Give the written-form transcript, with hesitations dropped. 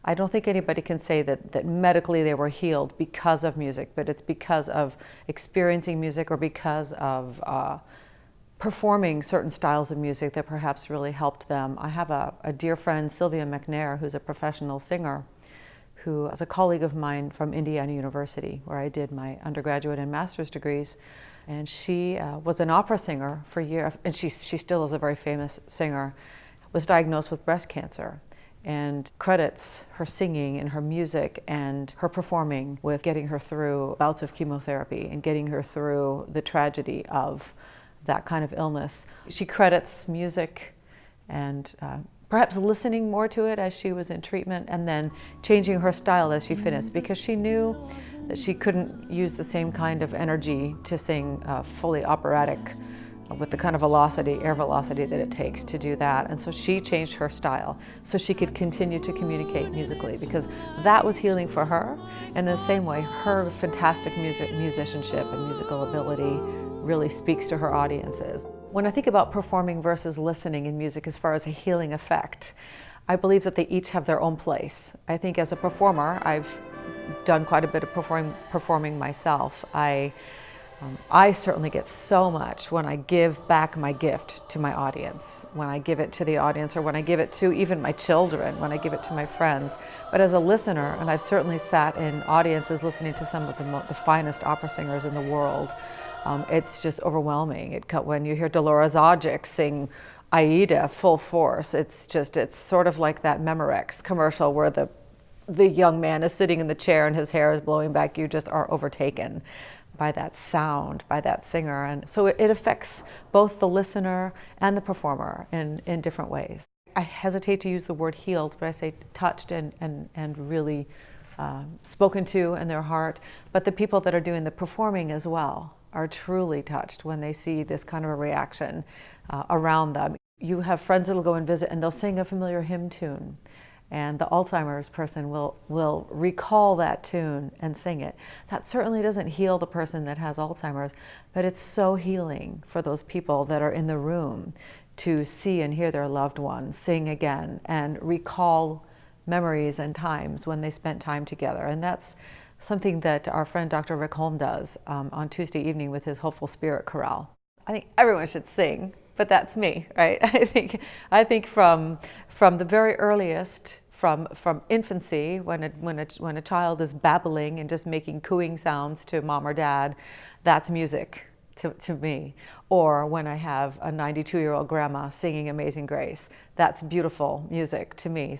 I don't think anybody can say that medically they were healed because of music, but it's because of experiencing music or because of performing certain styles of music that perhaps really helped them. I have a dear friend, Sylvia McNair, who's a professional singer, who is a colleague of mine from Indiana University, where I did my undergraduate and master's degrees. And she was an opera singer for years, and she still is a very famous singer, was diagnosed with breast cancer, and credits her singing and her music and her performing with getting her through bouts of chemotherapy and getting her through the tragedy of that kind of illness. She credits music and perhaps listening more to it as she was in treatment, and then changing her style as she finished, because she knew that she couldn't use the same kind of energy to sing fully operatic with the kind of velocity, air velocity that it takes to do that. And so she changed her style so she could continue to communicate musically, because that was healing for her. And in the same way, her fantastic musicianship and musical ability really speaks to her audiences. When I think about performing versus listening in music as far as a healing effect, I believe that they each have their own place. I think as a performer, I've done quite a bit of performing myself. I certainly get so much when I give back my gift to my audience, when I give it to the audience, or when I give it to even my children, when I give it to my friends. But as a listener, and I've certainly sat in audiences listening to some of the finest opera singers in the world, it's just overwhelming. When you hear Dolores Zajic sing Aida full force, it's sort of like that Memorex commercial where the young man is sitting in the chair and his hair is blowing back. You just are overtaken by that sound, by that singer. And so it affects both the listener and the performer in different ways. I hesitate to use the word healed, but I say touched and really spoken to in their heart. But the people that are doing the performing as well are truly touched when they see this kind of a reaction around them. You have friends that will go and visit and they'll sing a familiar hymn tune, and the Alzheimer's person will recall that tune and sing it. That certainly doesn't heal the person that has Alzheimer's, but it's so healing for those people that are in the room to see and hear their loved one sing again and recall memories and times when they spent time together. And that's something that our friend Dr. Rick Holm does on Tuesday evening with his Hopeful Spirit Chorale. I think everyone should sing, but that's me, right? I think from the very earliest, from infancy, when a child is babbling and just making cooing sounds to mom or dad, that's music to me. Or when I have a 92-year-old grandma singing Amazing Grace, that's beautiful music to me.